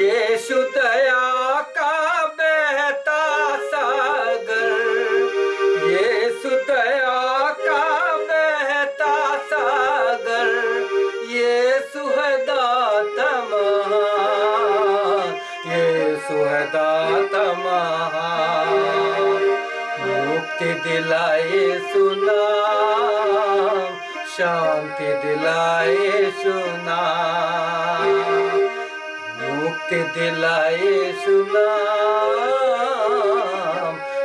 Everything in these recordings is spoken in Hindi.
यीशु दया का बहता सागर, यीशु दया का बहता सागर, यीशु है दाता महान, यीशु है दाता महान। मुक्ति दिलाए सुना, शांति दिलाए सुना, मुक्ति दिलाए सुना,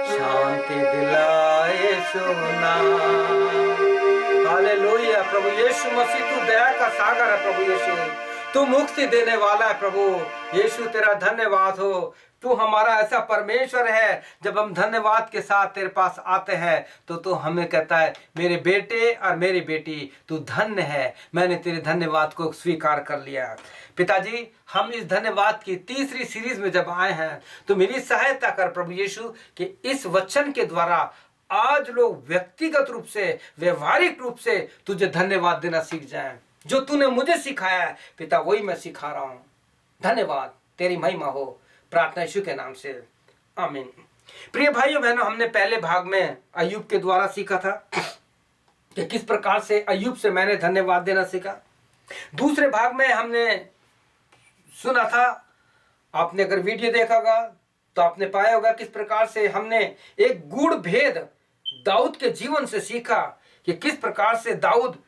शांति दिलाए सुना। हालेलुया। प्रभु यीशु मसीह तू दया का सागर है। प्रभु यीशु तू मुक्ति देने वाला है। प्रभु यीशु तेरा धन्यवाद हो। तू हमारा ऐसा परमेश्वर है, जब हम धन्यवाद के साथ तेरे पास आते हैं तो तू हमें कहता है मेरे बेटे और मेरी बेटी तू धन्य है, मैंने तेरे धन्यवाद को स्वीकार कर लिया। पिताजी, हम इस धन्यवाद की तीसरी सीरीज में जब आए हैं तो मेरी सहायता कर प्रभु यीशु कि इस वचन के द्वारा आज लोग व्यक्तिगत रूप से, व्यवहारिक रूप से तुझे धन्यवाद देना सीख जाएं। जो तूने मुझे सिखाया है पिता, वही मैं सिखा रहा हूं। धन्यवाद, तेरी महिमा हो। प्रार्थना यीशु के नाम से, आमीन। प्रिय भाइयों बहनों, हमने पहले भाग में अय्यूब के द्वारा सीखा था कि किस प्रकार से अय्यूब से मैंने धन्यवाद देना सीखा। दूसरे भाग में हमने सुना था, आपने अगर वीडियो देखा होगा तो आपने पाया होगा किस प्रकार से हमने एक गूढ़ भेद दाऊद के जीवन से सीखा कि किस प्रकार से दाऊद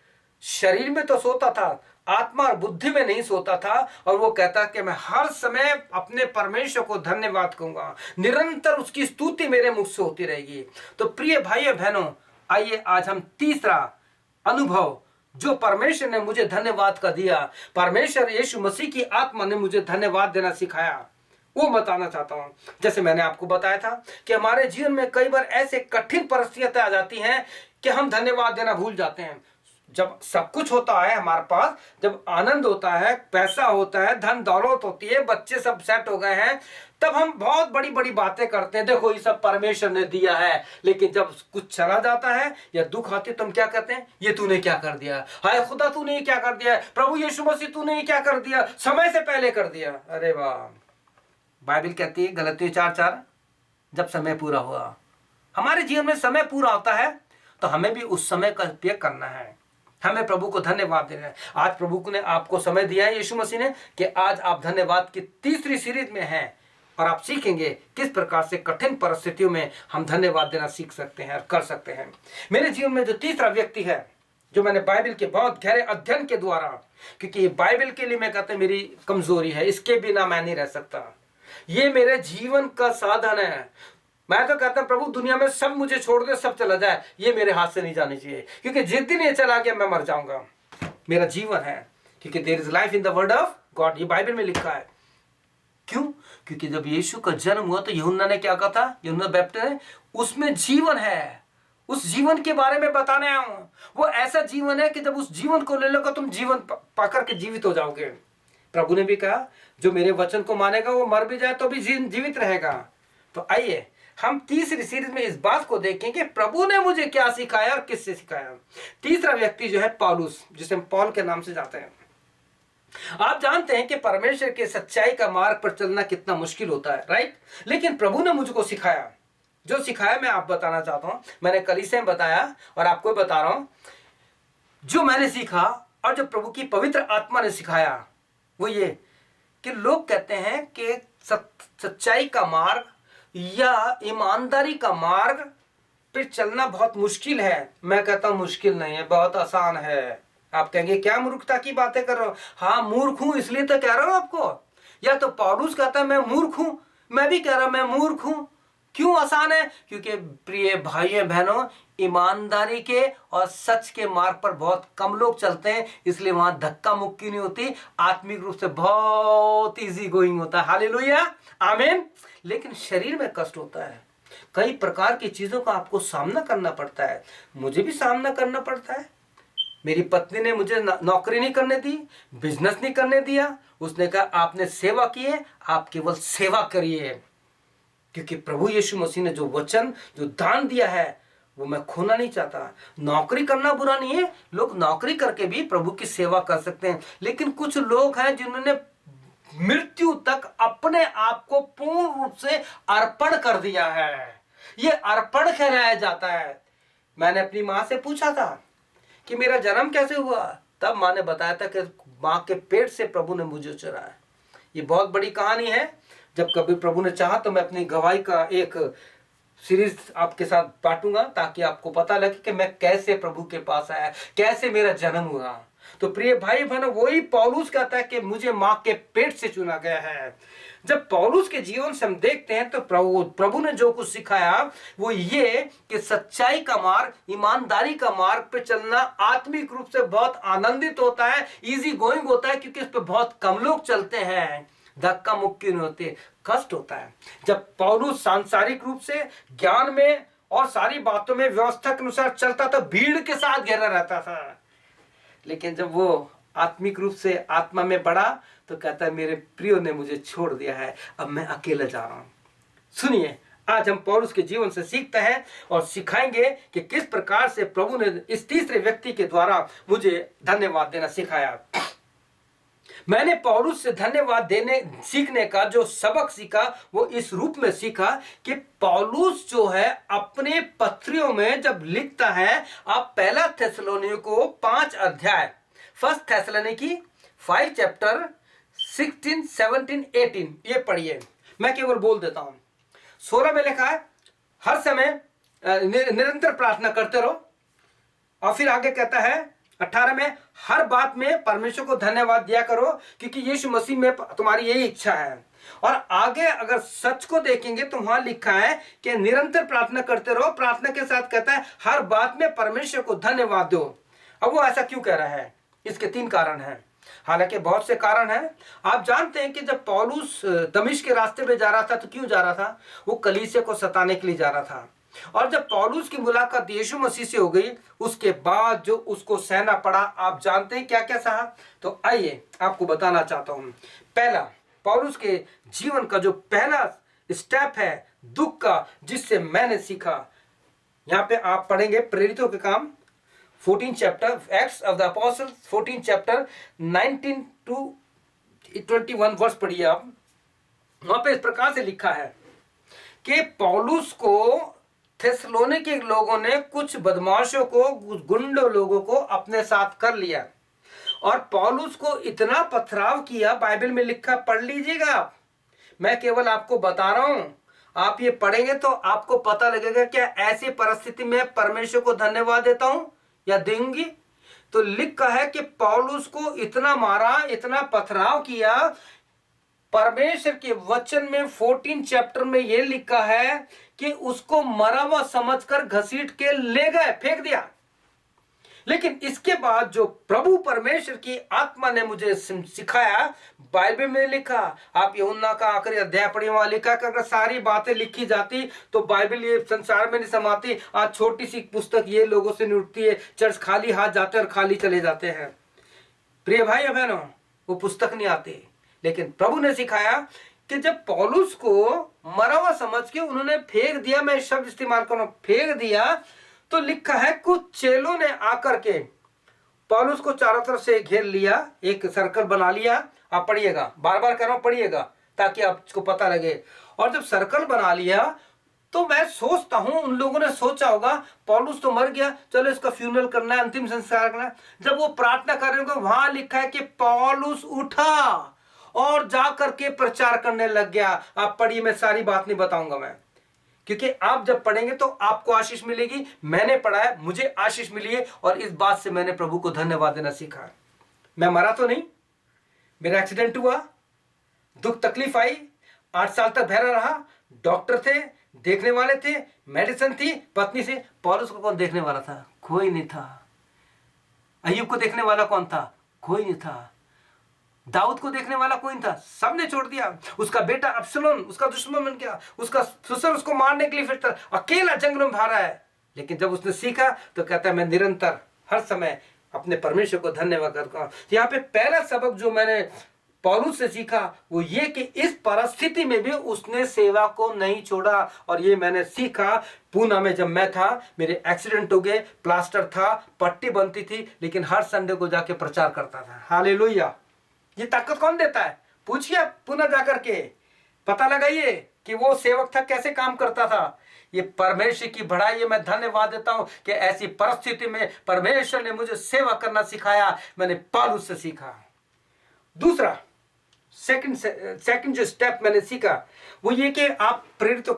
शरीर में तो सोता था, आत्मा और बुद्धि में नहीं सोता था, और वो कहता कि मैं हर समय अपने परमेश्वर को धन्यवाद कहूंगा, निरंतर उसकी स्तुति मेरे मुख से होती रहेगी। तो प्रिय भाइयों बहनों, आइए आज हम तीसरा अनुभव जो परमेश्वर ने मुझे धन्यवाद का दिया, परमेश्वर यीशु मसीह की आत्मा ने मुझे धन्यवाद देना सिखाया, वो बताना चाहता हूं। जैसे मैंने आपको बताया था कि हमारे जीवन में कई बार ऐसे कठिन परिस्थितियां आ जाती हैं कि हम धन्यवाद देना भूल जाते हैं। जब सब कुछ होता है हमारे पास, जब आनंद होता है, पैसा होता है, धन दौलत होती है, बच्चे सब सेट हो गए हैं, तब हम बहुत बड़ी बड़ी बातें करते हैं, देखो ये सब परमेश्वर ने दिया है। लेकिन जब कुछ चला जाता है या दुख आती है तो हम क्या कहते हैं, ये तूने क्या कर दिया, हाय खुदा तूने ये क्या कर दिया, प्रभु यीशु मसीह तूने ये क्या कर दिया, समय से पहले कर दिया। अरे वाह, बाइबल कहती है गलतियों 4:4, जब समय पूरा हुआ। हमारे जीवन में समय पूरा होता है तो हमें भी उस समय का उपयोग करना है, हमें प्रभु को धन्यवाद देना है। आज प्रभु ने आपको समय दिया है यीशु मसीह ने कि आज आप धन्यवाद की तीसरी सीरीज में हैं और आप सीखेंगे किस प्रकार से कठिन परिस्थितियों में हम धन्यवाद देना सीख सकते हैं और कर सकते हैं। मेरे जीवन में जो तीसरा व्यक्ति है, जो मैंने बाइबल के बहुत गहरे अध्ययन के द्वारा, क्योंकि ये बाइबल के लिए मैं कहता हूं मेरी कमजोरी है, इसके बिना मैं नहीं रह सकता, ये मेरे जीवन का साधन है। मैं तो कहता हूं प्रभु दुनिया में सब मुझे छोड़ दे, सब चला जाए, ये मेरे हाथ से नहीं जानी चाहिए, क्योंकि जिस दिन ये चला गया मैं मर जाऊंगा। मेरा जीवन है, क्योंकि there is life in the word of God, ये बाइबल में लिखा है। क्यों? क्योंकि जब यीशु का जन्म हुआ तो यूहन्ना ने क्या कहा था, यूहन्ना बैप्टिस्ट ने, उसमें जीवन है, उस जीवन के बारे में बताने आया हूं। वो ऐसा जीवन है कि जब उस जीवन को ले लोगे तुम जीवन पाकर के जीवित हो जाओगे। प्रभु ने भी कहा जो मेरे वचन को मानेगा वो मर भी जाए तो भी जीवित रहेगा। तो आइए हम तीसरी सीरीज में इस बात को देखें कि प्रभु ने मुझे क्या सिखाया और किससे सिखाया। तीसरा व्यक्ति जो है पौलुस, जिसे हम पॉल के नाम से जानते हैं। आप जानते हैं कि परमेश्वर के सच्चाई का मार्ग पर चलना कितना मुश्किल होता है, राइट? लेकिन प्रभु ने मुझको सिखाया, जो सिखाया मैं आप बताना चाहता हूं। मैंने कलीसिया में बताया और आपको बता रहा हूं, जो मैंने सीखा और जो प्रभु की पवित्र आत्मा ने सिखाया वो ये कि लोग कहते हैं कि सच्चाई का मार्ग या ईमानदारी का मार्ग पे चलना बहुत मुश्किल है। मैं कहता हूं मुश्किल नहीं है, बहुत आसान है। आप कहेंगे क्या मूर्खता की बातें कर रहे हो? हाँ मूर्ख हूं, इसलिए तो कह रहा हूं आपको। या तो पौलुस कहता है मैं मूर्ख हूं, मैं भी कह रहा हूं मैं मूर्ख हूं। क्यों आसान है? क्योंकि प्रिय भाइयों बहनों, ईमानदारी के और सच के मार्ग पर बहुत कम लोग चलते हैं, इसलिए वहां धक्का मुक्की नहीं होती, आत्मिक रूप से बहुत इजी गोइंग होता है। हालेलुया, आमीन। लेकिन शरीर में कष्ट होता है, कई प्रकार की चीजों का आपको सामना करना पड़ता है। मुझे भी सामना करना पड़ता है। मेरी पत्नी ने मुझे नौकरी नहीं करने दी, बिजनेस नहीं करने दिया। उसने कहा आपने सेवा की है, आप केवल सेवा करिए, क्योंकि प्रभु यीशु मसीह ने जो वचन, जो दान दिया है वो मैं खोना नहीं चाहता। नौकरी करना बुरा नहीं है, लोग नौकरी करके भी प्रभु की सेवा कर सकते हैं। लेकिन कुछ लोग हैं जिन्होंने मृत्यु तक अपने आप को पूर्ण रूप से अर्पण कर दिया है। ये अर्पण कहलाया जाता है। मैंने अपनी माँ से पूछा था कि मेरा जन्म कैसे हुआ, तब माँ ने बताया था कि माँ के पेट से प्रभु ने मुझे चुराया। ये बहुत बड़ी कहानी है। जब कभी प्रभु ने चाहा तो मैं अपनी गवाही का एक सीरीज आपके साथ बांटूंगा, ताकि आपको पता लगे कि मैं कैसे प्रभु के पास आया, कैसे मेरा जन्म हुआ। तो प्रिय भाई बहनों, वही पौलुस कहता है कि मुझे माँ के पेट से चुना गया है। जब पौलुस के जीवन से हम देखते हैं तो प्रभु ने जो कुछ सिखाया वो ये कि सच्चाई का मार्ग, ईमानदारी का मार्ग पे चलना आत्मिक रूप से बहुत आनंदित होता है, इजी गोइंग होता है, क्योंकि इस पे बहुत कम लोग चलते हैं, धक्का मुक्की नहीं होते, कष्ट होता है। जब पौलुस सांसारिक रूप से ज्ञान में और सारी बातों में व्यवस्था के अनुसार चलता था, भीड़ के साथ घेरा रहता था, लेकिन जब वो आत्मिक रूप से आत्मा में बढ़ा तो कहता है मेरे प्रियो ने मुझे छोड़ दिया है, अब मैं अकेला जा रहा हूं। सुनिए, आज हम पौलुस के जीवन से सीखते हैं और सिखाएंगे कि किस प्रकार से प्रभु ने इस तीसरे व्यक्ति के द्वारा मुझे धन्यवाद देना सिखाया। मैंने पौलुस से धन्यवाद देने सीखने का जो सबक सीखा वो इस रूप में सीखा कि पौलुस जो है अपने पत्रियों में जब लिखता है, आप पहला थिस्सलुनीको 5 अध्याय, फर्स्ट थिस्सलुनीकी 5 चैप्टर 16, 17, 18 ये पढ़िए। मैं केवल बोल देता हूं। 16 में लिखा है हर समय निरंतर प्रार्थना करते रहो, और फिर आगे कहता है 18 में हर बात में परमेश्वर को धन्यवाद दिया करो, क्योंकि यीशु मसीह में तुम्हारी यही इच्छा है। और आगे अगर सच को देखेंगे तो वहां लिखा है कि निरंतर प्रार्थना करते रहो, प्रार्थना के साथ कहता है हर बात में परमेश्वर को धन्यवाद दो। अब वो ऐसा क्यों कह रहा है? इसके 3 कारण हैं, हालांकि बहुत से कारण हैं। आप जानते हैं कि जब पौलुस दमिश्क के रास्ते पे जा रहा था तो क्यों जा रहा था? वो कलीसिया को सताने के लिए जा रहा था। और जब पौलुस की मुलाकात यीशु मसीह से हो गई, उसके बाद जो उसको सहना पड़ा, आप जानते हैं क्या क्या सहा? तो आइए आपको बताना चाहता हूं। पहला, पौलुस के जीवन का जो पहला स्टेप है दुख का, जिससे मैंने सीखा, यहां पे आप पढ़ेंगे प्रेरितों के काम 14 chapter, acts of the apostles 14 chapter 19 to 21 वर्ष पढ़िए आप। वहां पे इस प्रकार से लिखा है कि पौलुस को थिस्सलुनीके के लोगों ने कुछ बदमाशों को, गुंडों लोगों को अपने साथ कर लिया, और पौलुस को इतना पथराव किया। बाइबल में लिखा, पढ़ लीजिएगा, मैं केवल आपको बता रहा हूं। आप ये पढ़ेंगे तो आपको पता लगेगा क्या ऐसी परिस्थिति में परमेश्वर को धन्यवाद देता हूं या देंगी। तो लिखा है कि पौलुस को इतना मारा, इतना पथराव किया। परमेश्वर के वचन में 14 चैप्टर में यह लिखा है कि उसको मरा हुआ समझकर घसीट के ले गए, फेंक दिया। लेकिन इसके बाद जो प्रभु परमेश्वर की आत्मा ने मुझे सिखाया, बाइबल में लिखा, आप यूहन्ना का आखिरी अध्याय पढ़िए, वहां लिखा कि अगर सारी बातें लिखी जाती तो बाइबल ये संसार में नहीं समाती। आज छोटी सी पुस्तक ये लोगों से नहीं उठती है, चर्च खाली हाथ जाते और खाली चले जाते हैं। प्रिय भाई और बहनों, वो पुस्तक नहीं आती। लेकिन प्रभु ने सिखाया कि जब पौलुस को मरा हुआ समझ के उन्होंने फेंक दिया, मैं शब्द इस्तेमाल करूं, फेंक दिया, तो लिखा है कुछ चेलों ने आकर के पौलुस को चारों तरफ से घेर लिया, एक सर्कल बना लिया। आप पढ़िएगा, बार बार कह रहा हूं, पढ़िएगा ताकि आपको पता लगे। और जब सर्कल बना लिया तो मैं सोचता हूं उन लोगों ने सोचा होगा पौलुस तो मर गया, चलो इसका फ्यूनरल करना है, अंतिम संस्कार करना है। जब वो प्रार्थना कर रहे होंगे, वहां लिखा है कि पौलुस उठा और जाकर के प्रचार करने लग गया। आप पढ़िए, मैं सारी बात नहीं बताऊंगा मैं, क्योंकि आप जब पढ़ेंगे तो आपको आशीष मिलेगी। मैंने पढ़ा है, मुझे आशीष मिली है, और इस बात से मैंने प्रभु को धन्यवाद देना सीखा। मैं मरा तो नहीं, मेरा एक्सीडेंट हुआ, दुख तकलीफ आई, 8 साल तक बहरा रहा, डॉक्टर थे, देखने वाले थे, मेडिसिन थी, पत्नी से। पौलुस को कौन देखने वाला था? कोई नहीं था। अय्यूब को देखने वाला कौन था? कोई नहीं था। दाऊद को देखने वाला कोई नहीं था, सबने छोड़ दिया। उसका बेटा अब्सलोम उसका दुश्मन बन गया, उसका ससुर उसको मारने के लिए फिरता, अकेला जंगल में भागा है। लेकिन जब उसने सीखा तो कहता है मैं निरंतर हर समय अपने परमेश्वर को धन्यवाद करता हूं। यहाँ पे पहला सबक जो मैंने पौलुस से सीखा वो ये कि इस परिस्थिति में भी उसने सेवा को नहीं छोड़ा। और ये मैंने सीखा पूना में, जब मैं था, मेरे एक्सीडेंट हो गए, प्लास्टर था, पट्टी बनती थी, लेकिन हर संडे को जाके प्रचार करता था। हालेलुया। ये ताकत कौन देता है? पूछिए पुनः जाकर के, पता लगाइए कि वो सेवक था कैसे काम करता था। ये परमेश्वर की बढ़ाई है। मैं धन्यवाद देता हूं कि ऐसी परिस्थिति में परमेश्वर ने मुझे सेवा करना सिखाया। मैंने पौलुस से सीखा। दूसरा सेकंड जो स्टेप मैंने सीखा वो ये कि आप प्रेरित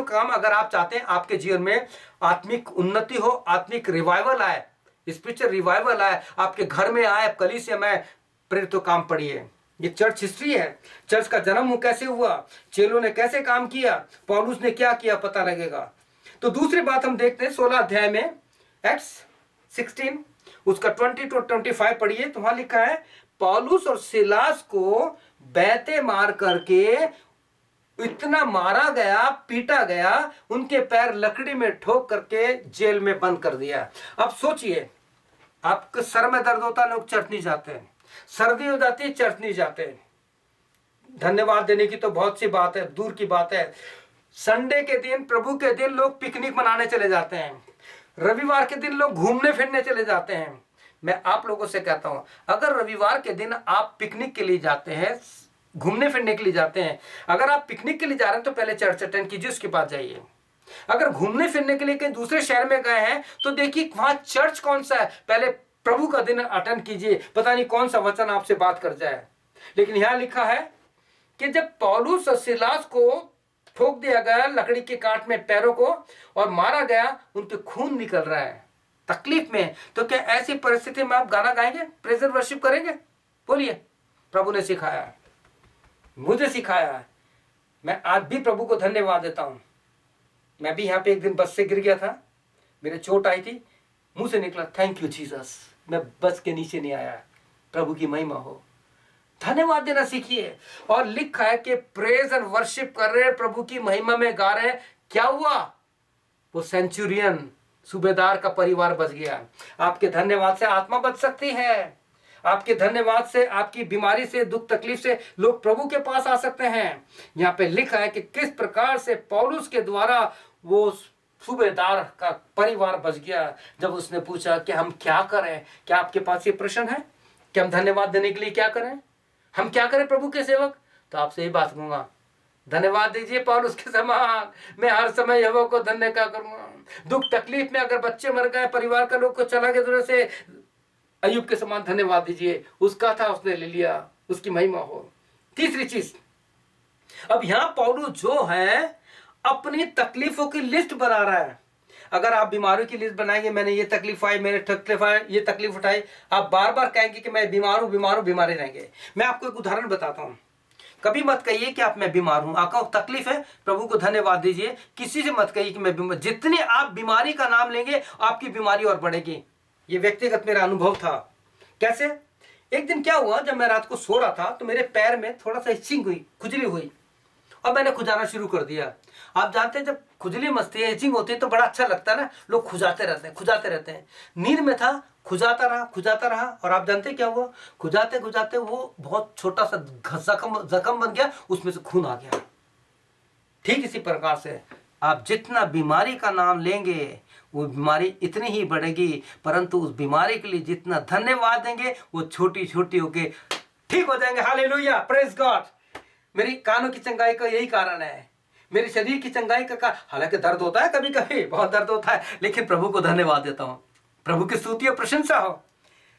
काम अगर आप चाहते हैं आपके जीवन में आत्मिक उन्नति हो, आत्मिक रिवाइवल आए, स्पिरिचुअल रिवाइवल आए, आपके घर में आए, कलीसिया में, प्रेरित काम पढ़िए। ये चर्च हिस्ट्री है। चर्च का जन्म कैसे हुआ, चेलों ने कैसे काम किया, पौलुस ने क्या किया, पता लगेगा। तो दूसरी बात हम देखते हैं 16 अध्याय में एक्ट्स 16 उसका 20 to 25 पढ़िए। तो वहां लिखा है पौलुस और सिलास को बैते मार करके इतना मारा गया, पीटा गया, उनके पैर लकड़ी में ठोक करके जेल में बंद कर दिया। अब सोचिए, आपके सर में दर्द होता है, लोग चर्च नहीं जाते हैं, सर्दी हो जाती है, चर्च नहीं जाते। धन्यवाद देने की तो बहुत सी बात है, दूर की बात है। संडे के दिन, प्रभु के दिन लोग पिकनिक मनाने चले जाते हैं, रविवार के दिन लोग घूमने फिरने चले जाते हैं। मैं आप लोगों से कहता हूं, अगर रविवार के दिन आप पिकनिक के लिए जाते हैं, घूमने फिरने के लिए जाते हैं, अगर आप पिकनिक के लिए जा रहे हैं तो पहले चर्च अटेंड कीजिए, उसके बाद जाइए। अगर घूमने फिरने के लिए कहीं दूसरे शहर में गए हैं तो देखिए वहां चर्च कौन सा है, पहले प्रभु का दिन अटेंड कीजिए, पता नहीं कौन सा वचन आपसे बात कर जाए। लेकिन यहां लिखा है कि जब पौलुस और सिलास को ठोक दिया गया लकड़ी के काट में पैरों को और मारा गया, उनके खून निकल रहा है, तकलीफ में, तो क्या ऐसी परिस्थिति में आप गाना गाएंगे, प्रेज एंड वर्शिप करेंगे? बोलिए। प्रभु ने सिखाया है, मुझे सिखाया है। मैं आज भी प्रभु को धन्यवाद देता हूं। मैं भी यहाँ पे एक दिन बस से गिर गया था, मेरे चोट आई थी, मुंह से निकला थैंक यू जीसस, मैं बस के नीचे नहीं आया। प्रभु की महिमा हो, धन्यवाद देना सीखिए। और लिखा है कि प्रेज एंड वर्शिप कर रहे, प्रभु की महिमा में गा रहे। क्या हुआ? वो सेंचुरियन सूबेदार का परिवार बच गया। आपके धन्यवाद से आत्मा बच सकती है। आपके धन्यवाद से, आपकी बीमारी से, दुख तकलीफ से लोग प्रभु के पास आ सकते हैं। यहाँ पे लिखा है कि किस प्रकार से पौलुस के द्वारा वो सूबेदार का परिवार बच गया। जब उसने पूछा कि हम क्या करें, क्या आपके पास ये प्रश्न है कि हम धन्यवाद देने के लिए क्या करें, हम क्या करें प्रभु के सेवक? तो आपसे यही बात कहूंगा, धन्यवाद दीजिए पौलुस के समान। मैं हर समय यहोवा को धन्य क्या करूंगा। दुख तकलीफ में अगर बच्चे मर गए, परिवार का लोग को चला गया, दूर से अय्यूब के समान धन्यवाद दीजिए, उसका था उसने ले लिया, उसकी महिमा हो। तीसरी चीज, अब यहां पौलुस जो है अपनी तकलीफों की लिस्ट बना रहा है। अगर आप बीमारियों की लिस्ट बनाएंगे, मैंने ये तकलीफ आई, मेरे तकलीफ आई, ये तकलीफ उठाई, आप बार बार कहेंगे कि मैं बीमार हूं, बीमार हूं, बीमार रहेंगे। मैं आपको एक उदाहरण बताता हूं। कभी मत कहिए कि आप मैं बीमार हूं, आपको तकलीफ है, प्रभु को धन्यवाद दीजिए। किसी से मत कहिए कि मैं बीमार। जितने आप बीमारी का नाम लेंगे आपकी बीमारी और बढ़ेगी। ये व्यक्तिगत मेरा अनुभव था। कैसे? एक दिन क्या हुआ, जब मैं रात को सो रहा था तो मेरे पैर में थोड़ा सा इचिंग हुई, खुजली हुई, और मैंने खुजाना शुरू कर दिया। आप जानते हैं जब खुजली मचती है, इचिंग होती है तो बड़ा अच्छा लगता है ना, लोग खुजाते रहते हैं। नींद में था, खुजाता रहा, और आप जानते हैं क्या हुआ? खुजाते खुजाते वो बहुत छोटा सा जख्म बन गया, उसमें से खून आ गया। ठीक इसी प्रकार से आप जितना बीमारी का नाम लेंगे वो बीमारी इतनी ही बढ़ेगी, परंतु उस बीमारी के लिए जितना धन्यवाद देंगे वो छोटी छोटी होके ठीक हो जाएंगे। Hallelujah, praise God. मेरी कानों की चंगाई का यही कारण है, मेरे शरीर की चंगाई का हालांकि दर्द होता है, कभी कभी बहुत दर्द होता है, लेकिन प्रभु को धन्यवाद देता हूं, प्रभु की स्तुति और प्रशंसा हो।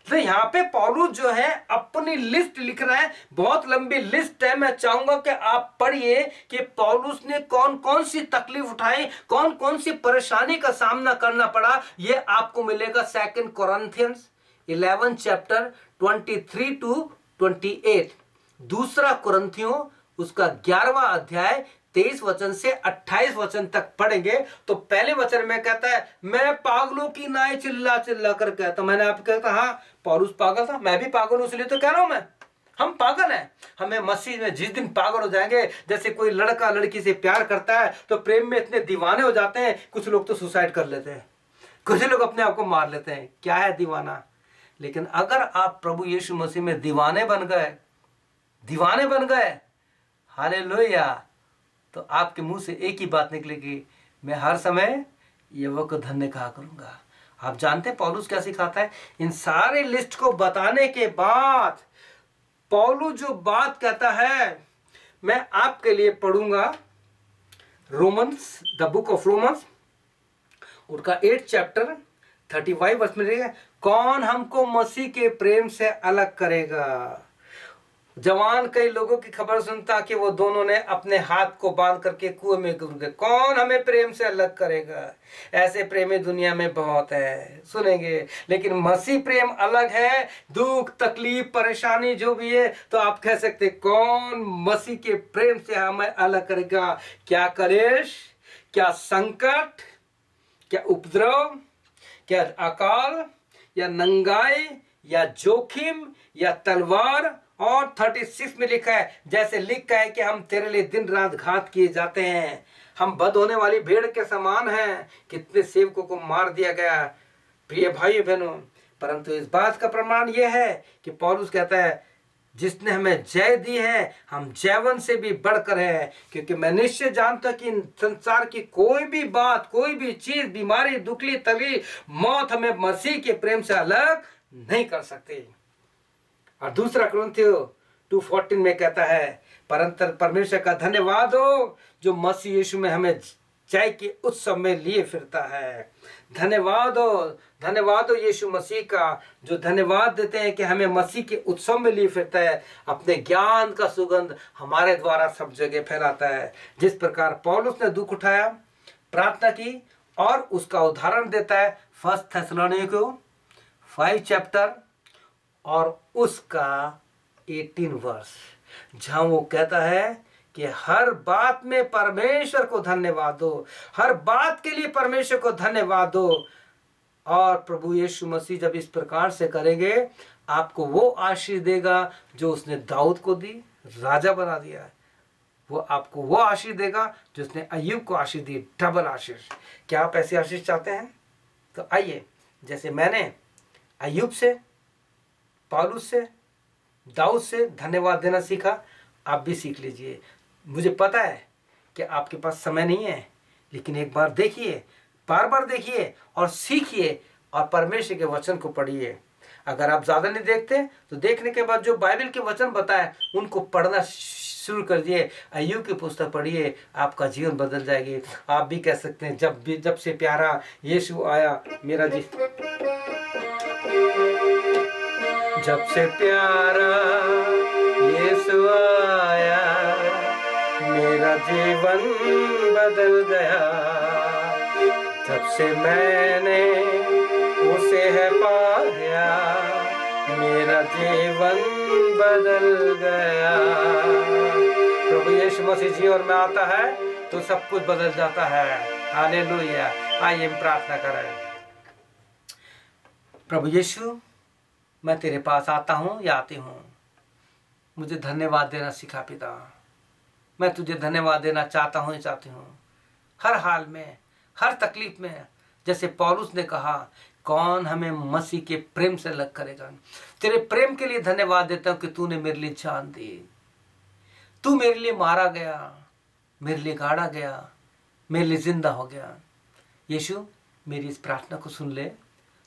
तो यहाँ पे पौलुस जो है अपनी लिस्ट लिख रहा है, बहुत लंबी लिस्ट है। मैं चाहूंगा कि आप पढ़िए कि पौलुस ने कौन कौन सी तकलीफ उठाई, कौन कौन सी परेशानी का सामना करना पड़ा। ये आपको मिलेगा 2 कोरिन्थियंस 11 चैप्टर 23 to 28। दूसरा कुरिन्थियों उसका 11वां अध्याय 23 वचन से 28 वचन तक पढ़ेंगे। तो पहले वचन में कहता है, मैं पागलों की नाई चिल्ला चिल्ला कर कहता। मैंने आपको कहता, हाँ पौलुस पागल था, मैं भी पागल हूं, इसलिए तो कह रहा हूं मैं, हम पागल हैं। हमें मसीह में जिस दिन पागल हो जाएंगे, जैसे कोई लड़का लड़की से प्यार करता है तो प्रेम में इतने दीवाने हो जाते हैं, कुछ लोग तो सुसाइड कर लेते हैं, कुछ लोग अपने आप को मार लेते हैं। क्या है दीवाना? लेकिन अगर आप प्रभु यीशु मसीह में दीवाने बन गए, हालेलुया, तो आपके मुंह से एक ही बात निकलेगी, मैं हर समय यहोवा को धन्य कहा करूंगा। आप जानते हैं पौलुस क्या सिखाता है? इन सारे लिस्ट को बताने के बाद पौलुस जो बात कहता है मैं आपके लिए पढ़ूंगा। Romans, the book of Romans, उनका 8 चैप्टर 35 वर्ष में लिखा है, कौन हमको मसीह के प्रेम से अलग करेगा। जवान कई लोगों की खबर सुनता कि वो दोनों ने अपने हाथ को बांध करके कुएं में गिर गए। कौन हमें प्रेम से अलग करेगा। ऐसे प्रेमी दुनिया में बहुत है, सुनेंगे। लेकिन मसीह प्रेम अलग है। दुख, तकलीफ, परेशानी जो भी है, तो आप कह सकते कौन मसीह के प्रेम से हमें अलग करेगा। क्या कलेश, क्या संकट, क्या उपद्रव, क्या अकाल, या नंगाई, या जोखिम, या तलवार। और 36 में लिखा है, जैसे लिखा है कि हम तेरे लिए दिन रात घात किए जाते हैं, हम बद होने वाली भेड़ के समान हैं, कितने सेवकों को मार दिया गया। प्रिय भाई बहनों, परंतु इस बात का प्रमाण यह है कि पौलुस कहता है जिसने हमें जय दी है, हम जयवन से भी बढ़कर है, क्योंकि मैं निश्चय जानता कि संसार की कोई भी बात, कोई भी चीज, बीमारी, दुखली, तकलीफ, मौत हमें मसीह के प्रेम से अलग नहीं कर सकती। और दूसरा कुरिन्थियों 2:14 में कहता है, परंतु परमेश्वर का धन्यवाद हो जो मसीह यीशु में हमें जय के उत्सव में लिए फिरता है। धन्यवाद हो यीशु मसीह का, जो धन्यवाद देते हैं कि हमें मसीह के उत्सव में लिए फिरता है। अपने ज्ञान का सुगंध हमारे द्वारा सब जगह फैलाता है। जिस प्रकार पौलुस ने दुख उठाया, प्रार्थना की और उसका उदाहरण देता है 1 थिस्सलुनीकियों 5 चैप्टर और उसका 18 वर्ष, जहां वो कहता है कि हर बात में परमेश्वर को धन्यवाद दो, हर बात के लिए परमेश्वर को धन्यवाद दो। और प्रभु यीशु मसीह जब इस प्रकार से करेंगे, आपको वो आशीष देगा जो उसने दाऊद को दी, राजा बना दिया है। वो आपको वो आशीष देगा जो उसने अय्यूब को आशीष दी, डबल आशीष। क्या आप ऐसी आशीष चाहते हैं? तो आइए, जैसे मैंने अय्यूब से, पौलुस से, दाऊद से धन्यवाद देना सीखा, आप भी सीख लीजिए। मुझे पता है कि आपके पास समय नहीं है, लेकिन एक बार देखिए, बार बार देखिए और सीखिए और परमेश्वर के वचन को पढ़िए। अगर आप ज़्यादा नहीं देखते तो देखने के बाद जो बाइबल के वचन बताए उनको पढ़ना शुरू कर दिए। अय्यूब की पुस्तक पढ़िए, आपका जीवन बदल जाएगी। आप भी कह सकते हैं, जब से प्यारा यीशु आया मेरा जी, जब से प्यारा यीशु आया मेरा जीवन बदल गया, जब से मैंने उसे है पाया मेरा जीवन बदल गया। प्रभु यीशु मसीह जीवन में आता है तो सब कुछ बदल जाता है। हालेलुया। आइए हम प्रार्थना करें। प्रभु यीशु, मैं तेरे पास आता हूँ या आती हूँ, मुझे धन्यवाद देना सिखा पिता। मैं तुझे धन्यवाद देना चाहता हूँ, चाहती हूँ, हर हाल में, हर तकलीफ में। जैसे पौलुस ने कहा, कौन हमें मसीह के प्रेम से अलग करेगा। तेरे प्रेम के लिए धन्यवाद देता हूँ कि तूने मेरे लिए जान दी, तू मेरे लिए मारा गया, मेरे लिए गाड़ा गया, मेरे लिए जिंदा हो गया। यीशु, मेरी इस प्रार्थना को सुन ले।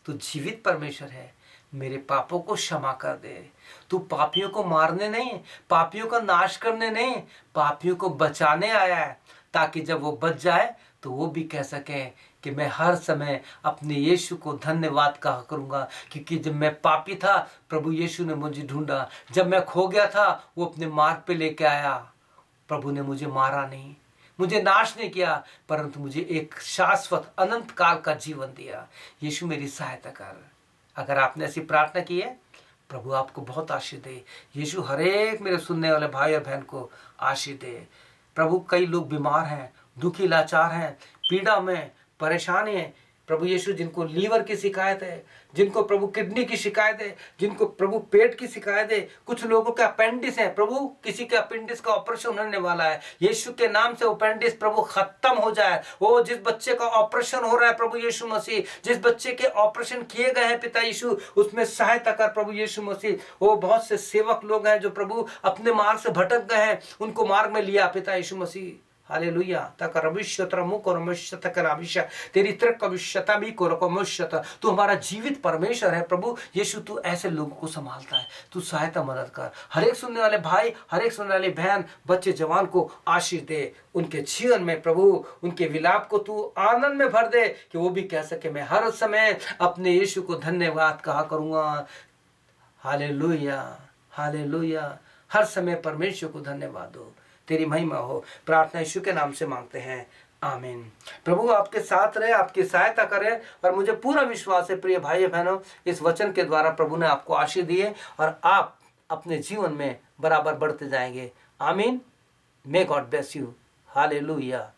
तू जीवित परमेश्वर है, मेरे पापों को क्षमा कर दे। तू पापियों को मारने नहीं, पापियों का नाश करने नहीं, पापियों को बचाने आया है, ताकि जब वो बच जाए तो वो भी कह सके कि मैं हर समय अपने यीशु को धन्यवाद कहा करूँगा, क्योंकि जब मैं पापी था प्रभु यीशु ने मुझे ढूंढा, जब मैं खो गया था वो अपने मार्ग पे लेके आया। प्रभु ने मुझे मारा नहीं, मुझे नाश नहीं किया, परंतु मुझे एक शाश्वत अनंत काल का जीवन दिया। यीशु मेरी सहायता कर। अगर आपने ऐसी प्रार्थना की है, प्रभु आपको बहुत आशीष दे। यीशु हर एक मेरे सुनने वाले भाई और बहन को आशीष दे। प्रभु, कई लोग बीमार हैं, दुखी, लाचार हैं, पीड़ा में, परेशानी है। प्रभु यीशु, जिनको लीवर की शिकायत है, जिनको प्रभु किडनी की शिकायत है, जिनको प्रभु पेट की शिकायत है, कुछ लोगों का अपेंडिस है, प्रभु किसी के अपेंडिस का ऑपरेशन होने वाला है, यीशु के नाम से अपेंडिस प्रभु खत्म हो जाए। वो जिस बच्चे का ऑपरेशन हो रहा है प्रभु यीशु मसीह, जिस बच्चे के ऑपरेशन किए गए हैं पिता यीशु, उसमें सहायता कर प्रभु यीशु मसीह। वो बहुत से सेवक लोग हैं जो प्रभु अपने मार्ग से भटक गए हैं, उनको मार्ग में लिया पिता यीशु मसीह। हालेलुया तक रविष्य मुख और मनुष्य तक राविष्य तेरी तरक विष्यता भी को रको मनुष्य। तू हमारा जीवित परमेश्वर है प्रभु यीशु। तू ऐसे लोगों को संभालता है, तू सहायता मदद कर। हर एक सुनने वाले भाई, हर एक सुनने वाली बहन, बच्चे जवान को आशीष दे। उनके जीवन में प्रभु उनके विलाप को तू आनंद में भर दे कि वो भी कह सके मैं हर समय अपने यीशु को धन्यवाद कहा करूंगा। Hallelujah hallelujah. हर समय परमेश्वर को धन्यवाद दो, तेरी महिमा हो। प्रार्थना यीशु के नाम से मांगते हैं, आमीन। प्रभु आपके साथ रहे, आपकी सहायता करे। और मुझे पूरा विश्वास है प्रिय भाई बहनों, इस वचन के द्वारा प्रभु ने आपको आशीष दिए और आप अपने जीवन में बराबर बढ़ते जाएंगे। आमीन। May God bless you. Hallelujah.